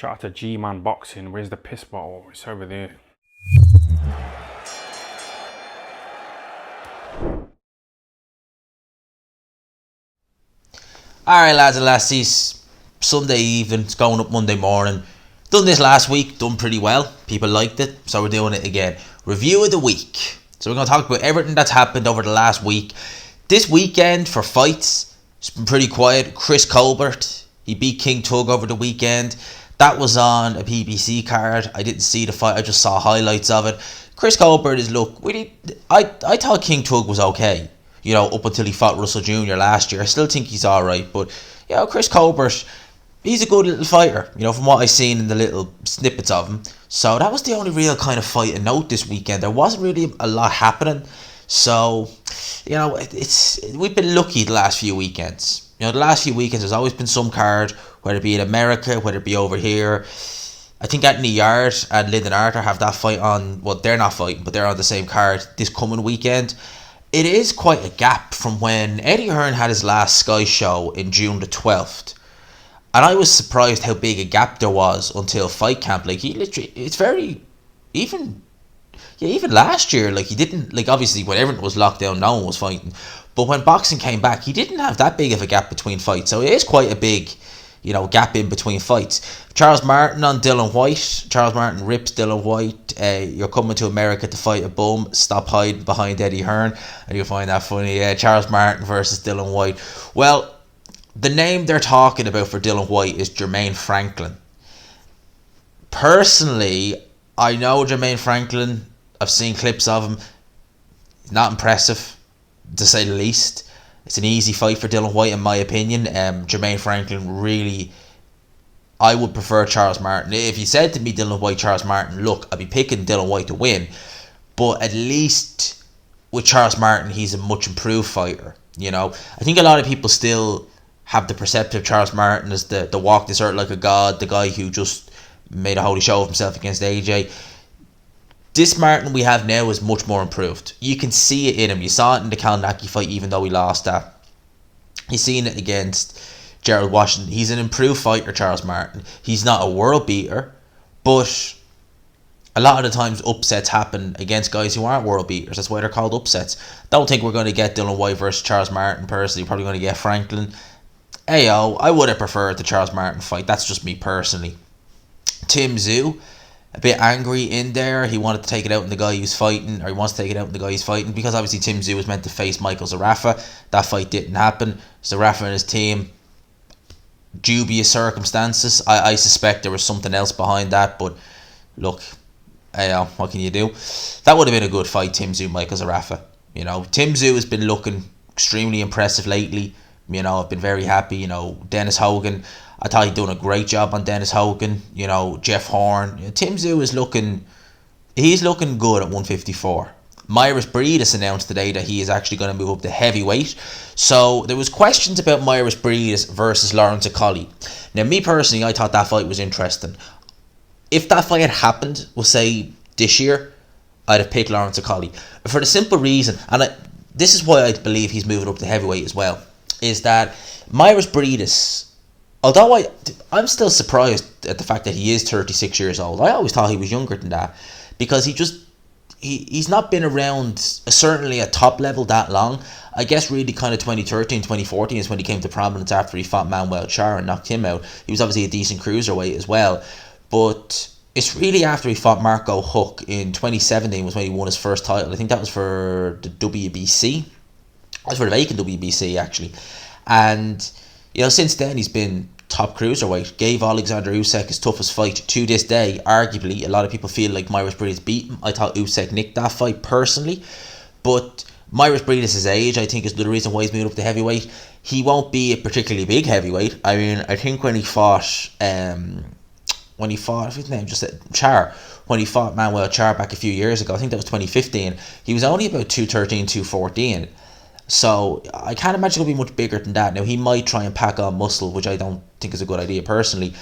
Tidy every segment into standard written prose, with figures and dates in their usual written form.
Shout out to G-Man Boxing. Where's the piss bottle? It's over there. Alright lads and lassies, Sunday evening, it's going up Monday morning. Done this last week, done pretty well. People liked it, so we're doing it again. Review of the week. So we're going to talk about everything that's happened over the last week. This weekend for fights, it's been pretty quiet. Chris Colbert, he beat King Tug over the weekend. That was on a PBC card. I didn't see the fight, I just saw highlights of it. Chris Colbert is, I thought King Tug was okay. Up until he fought Russell Jr. last year. I still think he's alright, but, Chris Colbert, he's a good little fighter, from what I've seen in the little snippets of him. So that was the only real kind of fight and note this weekend. There wasn't really a lot happening. So, we've been lucky the last few weekends. The last few weekends there's always been some card, whether it be in America, whether it be over here. I think Anthony Yard and Lyndon Arthur have that fight on, well, they're not fighting, but they're on the same card this coming weekend. It is quite a gap from when Eddie Hearn had his last Sky show in June the 12th. And I was surprised how big a gap there was until fight camp. It's very, even last year, he didn't, obviously when everything was locked down, no one was fighting. But when boxing came back, he didn't have that big of a gap between fights. So it is quite a big, gap in between fights. Charles Martin on Dillian Whyte. Charles Martin rips Dillian Whyte. You're coming to America to fight a bum. Stop hiding behind Eddie Hearn. And you'll find that funny. Charles Martin versus Dillian Whyte. Well, the name they're talking about for Dillian Whyte is Jermaine Franklin. Personally, I know Jermaine Franklin. I've seen clips of him. He's not impressive, to say the least. It's an easy fight for Dillian Whyte, in my opinion. Jermaine Franklin really, I would prefer Charles Martin. If you said to me Dillian Whyte, Charles Martin, look, I'd be picking Dillian Whyte to win. But at least with Charles Martin, he's a much improved fighter. I think a lot of people still have the perception of Charles Martin as the walk this earth like a god, the guy who just made a holy show of himself against AJ. This Martin we have now is much more improved. You can see it in him. You saw it in the Kalinaki fight, even though he lost that. You've seen it against Gerald Washington. He's an improved fighter, Charles Martin. He's not a world beater, but a lot of the times upsets happen against guys who aren't world beaters. That's why they're called upsets. Don't think we're going to get Dillian Whyte versus Charles Martin personally. Probably going to get Franklin. I would have preferred the Charles Martin fight. That's just me personally. Tszyu, a bit angry in there. He wanted to take it out on the guy who's fighting, or he wants to take it out on the guy who's fighting, because obviously Tszyu was meant to face Michael Zarafa. That fight didn't happen. Zarafa and his team, dubious circumstances. I suspect there was something else behind that, but look, what can you do? That would have been a good fight, Tszyu, Michael Zarafa. Tszyu has been looking extremely impressive lately. I've been very happy. Dennis Hogan, I thought he'd done a great job on Dennis Hogan. Jeff Horn. Tszyu is looking good at 154. Mairis Briedis announced today that he is actually going to move up to heavyweight. So there was questions about Mairis Briedis versus Lawrence Okolie. Now, me personally, I thought that fight was interesting. If that fight had happened, we'll say this year, I'd have picked Lawrence Okolie. For the simple reason, and this is why I believe he's moving up to heavyweight as well, is that Mairis Briedis, although I'm still surprised at the fact that he is 36 years old. I always thought he was younger than that, because he's not been around, certainly at top level, that long. I guess really kind of 2013, 2014 is when he came to prominence after he fought Manuel Charr and knocked him out. He was obviously a decent cruiserweight as well. But it's really after he fought Marco Huck in 2017 was when he won his first title. I think that was for the WBC. That was for the vacant WBC, actually. And, since then he's been top cruiserweight. Gave Alexander Usyk his toughest fight to this day. Arguably, a lot of people feel like Mairis Briedis beat him. I thought Usyk nicked that fight personally. But Mairis Briedis' age, I think, is the reason why he's moved up to heavyweight. He won't be a particularly big heavyweight. I mean, I think when he fought, his name just said Charr, when he fought Manuel Charr back a few years ago, I think that was 2015, he was only about 213, 214. So I can't imagine he'll be much bigger than that. Now, he might try and pack on muscle, which I don't think is a good idea personally.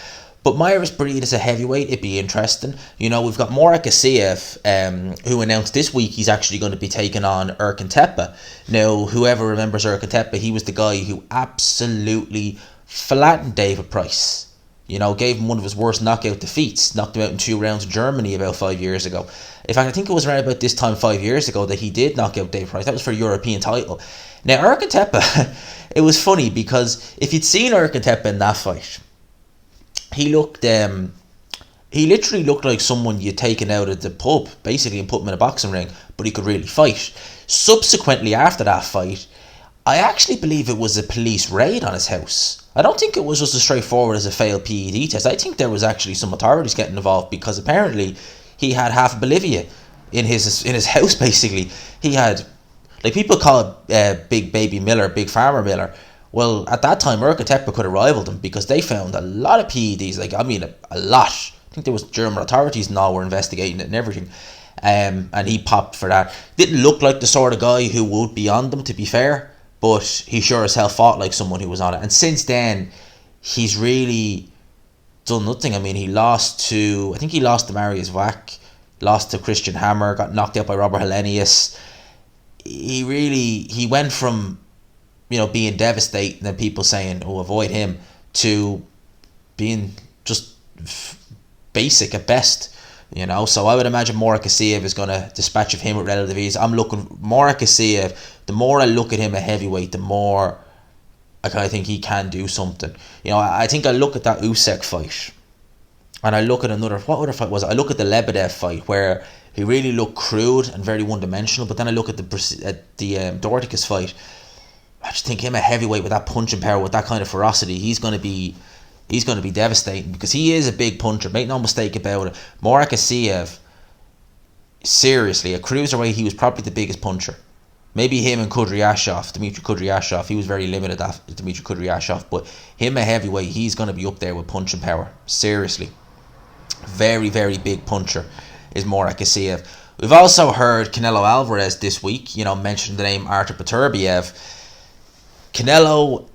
But Mairis Briedis, a heavyweight, it'd be interesting. We've got Morak Asayev, who announced this week he's actually going to be taking on Arkitepa. Now, whoever remembers Arkitepa, he was the guy who absolutely flattened David Price You know, gave him one of his worst knockout defeats. Knocked him out in 2 rounds in Germany about 5 years ago. In fact, I think it was around about this time 5 years ago that he did knock out Dave Price. That was for a European title. Now, Arkitepa, it was funny because if you'd seen Arkitepa in that fight, he literally looked like someone you'd taken out of the pub, basically, and put him in a boxing ring, but he could really fight. Subsequently, after that fight, I actually believe it was a police raid on his house. I don't think it was just as straightforward as a failed PED test. I think there was actually some authorities getting involved because apparently he had half Bolivia in his house, basically. He had, like, people call it Big Baby Miller, Big Farmer Miller. Well, at that time, Arkitepa could have rivaled him because they found a lot of PEDs, like, I mean, a lot. I think there was German authorities and all were investigating it and everything. And he popped for that. Didn't look like the sort of guy who would be on them, to be fair. But he sure as hell fought like someone who was on it. And since then, he's really done nothing. I mean, I think he lost to Mairis Briedis, lost to Christian Hammer, got knocked out by Robert Helenius. He went from, you know, being devastating and people saying, oh, avoid him, to being just basic at best. You know, so I would imagine Morakasiev is going to dispatch of him with relative ease. I'm looking Morakasiev. The more I look at him at heavyweight, the more I kind of think he can do something. You know, I think I look at that Usyk fight, and I look at what other fight was it? I look at the Lebedev fight where he really looked crude and very one-dimensional. But then I look at the Dorticus fight. I just think him a heavyweight with that punching power, with that kind of ferocity, he's going to be devastating because he is a big puncher. Make no mistake about it. Morakasiev, seriously, a cruiserweight, he was probably the biggest puncher. Maybe him and Dmitry Kudryashov. He was very limited at Dmitry Kudryashov, but him a heavyweight, he's going to be up there with punching power. Seriously, very, very big puncher is Morakasiev. We've also heard Canelo Alvarez this week. You know, mentioned the name Artur Beterbiev. Canelo,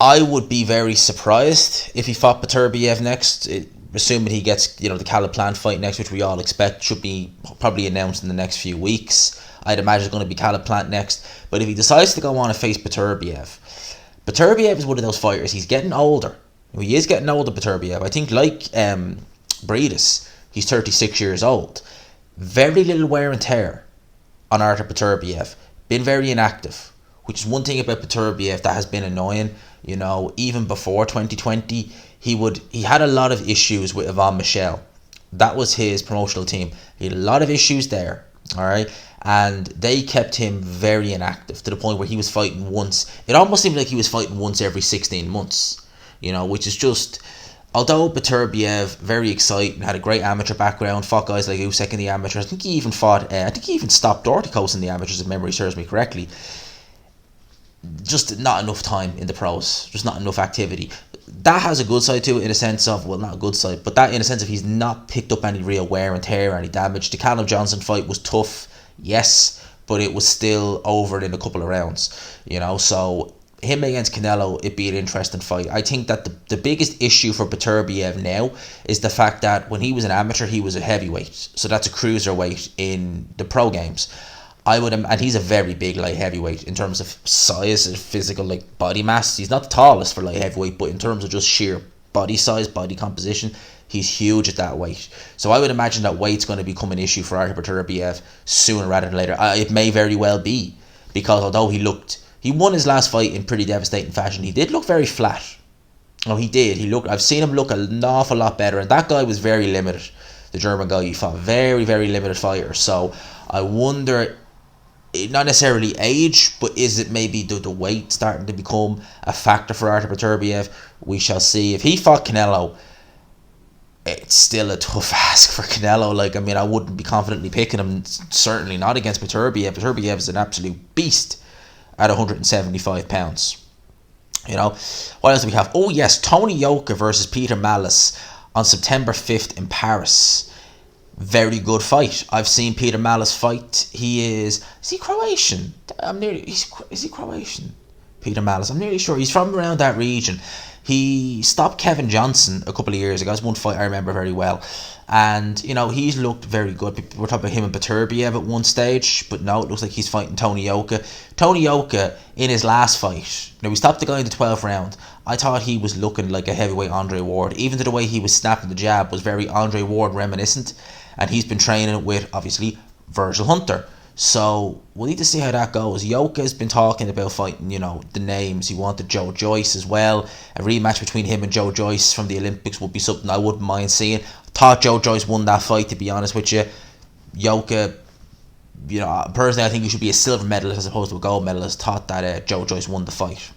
I would be very surprised if he fought Beterbiev next, assuming he gets, you know, the Caleb Plant fight next, which we all expect should be probably announced in the next few weeks. I'd imagine it's going to be Caleb Plant next. But if he decides to go on and face Beterbiev is one of those fighters. He's getting older. He is getting older, Beterbiev. I think like Briedis, he's 36 years old. Very little wear and tear on Artur Beterbiev. Been very inactive, which is one thing about Beterbiev that has been annoying. You know, even before 2020, he had a lot of issues with Yvon Michel. That was his promotional team. He had a lot of issues there, all right? And they kept him very inactive to the point where he was fighting once. It almost seemed like he was fighting once every 16 months, you know, which is just... Although Beterbiev, very exciting, had a great amateur background, fought guys like Usyk in the amateurs. I think he even stopped Dorticos in the amateurs, if memory serves me correctly. Just not enough time in the pros, just not enough activity. That has a good side to it in a sense of, well, not a good side, but that in a sense of he's not picked up any real wear and tear, any damage. The Callum Johnson fight was tough, yes, but it was still over in a couple of rounds, you know. So him against Canelo, it'd be an interesting fight. I think that the biggest issue for Beterbiev now is the fact that when he was an amateur, he was a heavyweight, so that's a cruiserweight in the pro games. And he's a very big light heavyweight in terms of size and physical, like, body mass. He's not the tallest for light heavyweight, but in terms of just sheer body size, body composition, he's huge at that weight. So I would imagine that weight's going to become an issue for Artur Beterbiev sooner rather than later. It may very well be, because although he won his last fight in pretty devastating fashion, he did look very flat. Oh, he did. I've seen him look an awful lot better, and that guy was very limited. The German guy he fought, very, very limited fighter. So I wonder, not necessarily age, but is it maybe the weight starting to become a factor for Artur Beterbiev? We shall see. If he fought Canelo, it's still a tough ask for Canelo. Like, I mean, I wouldn't be confidently picking him, certainly not against Beterbiev. Beterbiev is an absolute beast at 175 pounds. You know, what else do we have? Oh yes, Tony Yoka versus Peter Milas on September 5th in Paris. Very good fight. I've seen Peter Milas fight. Is he Croatian? Is he Croatian? Peter Milas, I'm nearly sure he's from around that region. He stopped Kevin Johnson a couple of years ago. That's one fight I remember very well. And, you know, he's looked very good. We're talking about him and Beterbiev at one stage, but no, it looks like he's fighting Tony Yoka. Tony Yoka, in his last fight, we stopped the guy in the 12th round. I thought he was looking like a heavyweight Andre Ward. Even to the way he was snapping the jab was very Andre Ward reminiscent. And he's been training with, obviously, Virgil Hunter. So we'll need to see how that goes. Yoka's been talking about fighting, you know, the names. He wanted Joe Joyce as well. A rematch between him and Joe Joyce from the Olympics would be something I wouldn't mind seeing. Thought Joe Joyce won that fight, to be honest with you. Yoka, you know, personally I think he should be a silver medalist as opposed to a gold medalist. Thought that Joe Joyce won the fight.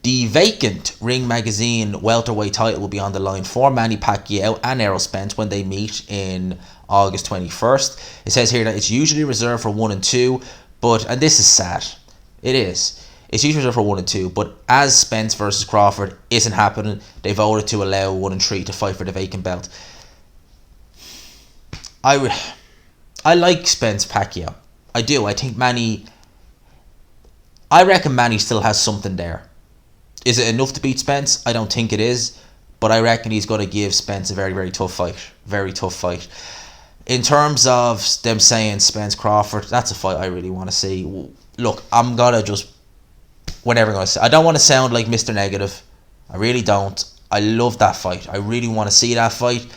The vacant Ring Magazine welterweight title will be on the line for Manny Pacquiao and Errol Spence when they meet in August 21st. It says here that it's usually reserved for 1 and 2, but, and this is sad, it is. It's usually reserved for 1 and 2, but as Spence versus Crawford isn't happening, they voted to allow 1 and 3 to fight for the vacant belt. I like Spence Pacquiao. I do. I think I reckon Manny still has something there. Is it enough to beat Spence? I don't think it is, but I reckon he's going to give Spence a very, very tough fight. Very tough fight. In terms of them saying Spence Crawford, that's a fight I really want to see. Look, I'm going to just, whatever I'm going to say. I don't want to sound like Mr. Negative. I really don't. I love that fight. I really want to see that fight.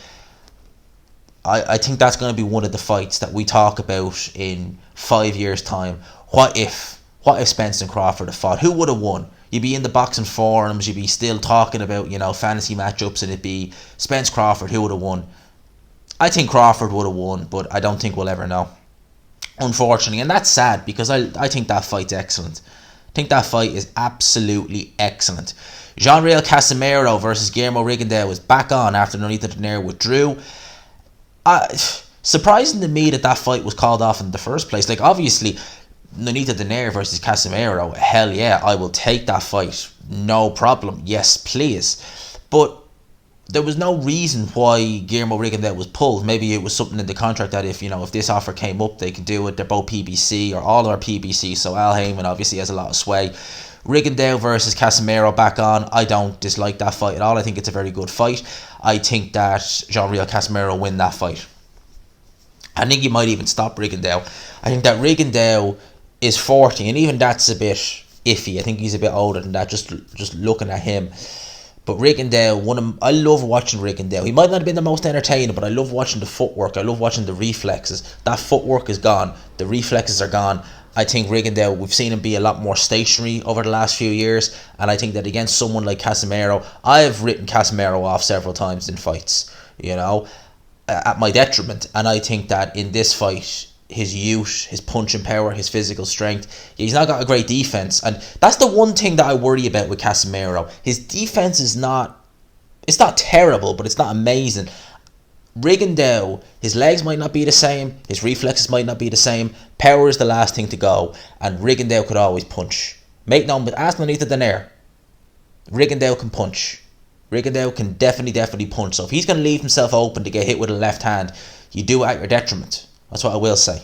I think that's going to be one of the fights that we talk about in 5 years' time. What if Spence and Crawford had fought? Who would have won? You'd be in the boxing forums, you'd be still talking about, you know, fantasy matchups, and it'd be Spence Crawford, who would have won? I think Crawford would have won, but I don't think we'll ever know, unfortunately. And that's sad, because I think that fight's excellent. I think that fight is absolutely excellent. Jean-Real Casimero versus Guillermo Rigondeaux was back on after Nonito Donaire withdrew. Surprising to me that fight was called off in the first place. Like, obviously, Nonito Donaire versus Casimero, hell yeah, I will take that fight, no problem, yes please. But there was no reason why Guillermo Rigondeaux was pulled. Maybe it was something in the contract that if this offer came up, they could do it. They're both PBC, or all are PBC, so Al Heyman obviously has a lot of sway. Rigondeaux versus Casimero back on. I don't dislike that fight at all. I think it's a very good fight. I think that Jean-Real Casimero will win that fight. I think he might even stop Rigondeaux. I think that Rigondeaux is 40, and even that's a bit iffy. I think he's a bit older than that, just looking at him. But Rigondeaux, I love watching Rigondeaux. He might not have been the most entertaining, but I love watching the footwork. I love watching the reflexes. That footwork is gone. The reflexes are gone. I think Rigondeaux, we've seen him be a lot more stationary over the last few years, and I think that against someone like Casimero, I have written Casimero off several times in fights, at my detriment. And I think that in this fight, his youth, his punching power, his physical strength, he's not got a great defense, and that's the one thing that I worry about with Casimero. His defense is not terrible, but it's not amazing. Rigondeaux, his legs might not be the same, his reflexes might not be the same, power is the last thing to go, and Rigondeaux could always punch. Make no, but ask Nonito Donaire, Rigondeaux can punch. Rigondeaux can definitely punch. So if he's going to leave himself open to get hit with a left hand, you do it at your detriment. That's what I will say.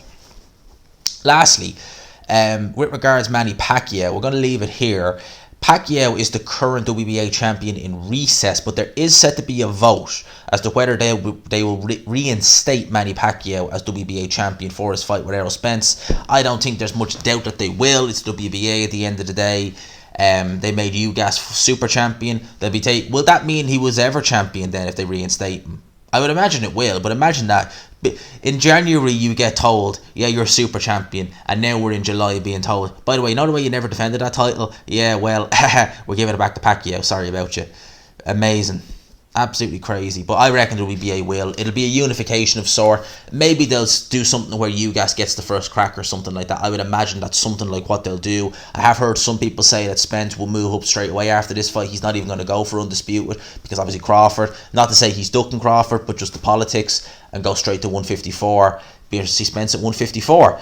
Lastly, with regards Manny Pacquiao, we're going to leave it here. Pacquiao is the current WBA champion in recess, but there is set to be a vote as to whether they will reinstate Manny Pacquiao as WBA champion for his fight with Errol Spence. I don't think there's much doubt that they will. It's WBA at the end of the day. They made Ugas super champion. Will that mean he was ever champion then if they reinstate him? I would imagine it will, but imagine that. In January you get told, yeah, you're super champion, and now we're in July being told, by the way, you know the way you never defended that title? Yeah, well, we're giving it back to Pacquiao, sorry about you. Amazing. Absolutely crazy. But I reckon the WBA will. It'll be a unification of sort. Maybe they'll do something where Ugas gets the first crack or something like that. I would imagine that's something like what they'll do. I have heard some people say that Spence will move up straight away after this fight. He's not even going to go for undisputed, because obviously Crawford, not to say he's ducking Crawford, but just the politics, and go straight to 154. Be interested to see Spence at 154.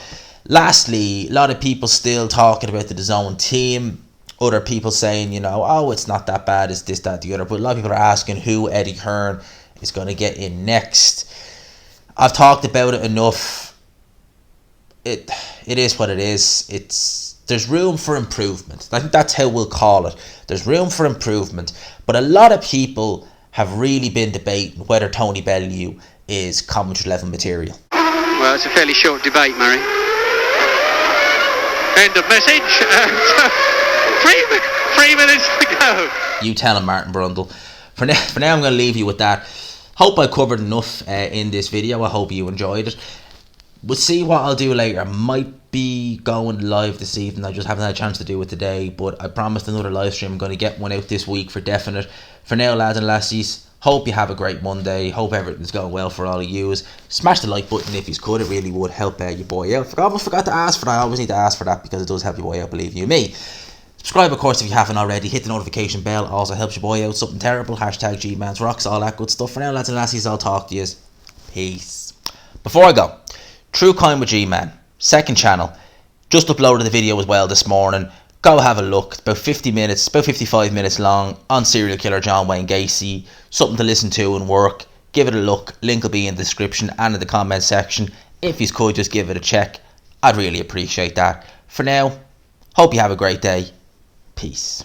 Lastly, a lot of people still talking about the DAZN team. Other people saying, oh, it's not that bad, it's this, that, the other. But a lot of people are asking who Eddie Hearn is going to get in next. I've talked about it enough. It is what it is. It's there's room for improvement. I think that's how we'll call it. There's room for improvement. But a lot of people have really been debating whether Tony Bellew is commentary level material. Well, it's a fairly short debate, Murray. End of message. 3 minutes to go. You tell him, Martin Brundle. For now, I'm going to leave you with that. Hope I covered enough in this video. I hope you enjoyed it. We'll see what I'll do later. I might be going live this evening. I just haven't had a chance to do it today, but I promised another live stream. I'm going to get one out this week for definite. For now, lads and lassies, hope you have a great Monday. Hope everything's going well for all of you. Smash the like button if you could. It really would help your boy out. I almost forgot to ask for that. I always need to ask for that because it does help your boy out, believe you me. Subscribe, of course, if you haven't already. Hit the notification bell. Also helps your boy out. Something terrible. Hashtag GMansRocks. All that good stuff. For now, lads and lassies, I'll talk to you. Peace. Before I go, True Crime with G-Man. Second channel. Just uploaded the video as well this morning. Go have a look. It's about 50 minutes, about 55 minutes long on serial killer John Wayne Gacy. Something to listen to and work. Give it a look. Link will be in the description and in the comment section. If you could, just give it a check. I'd really appreciate that. For now, hope you have a great day. Peace.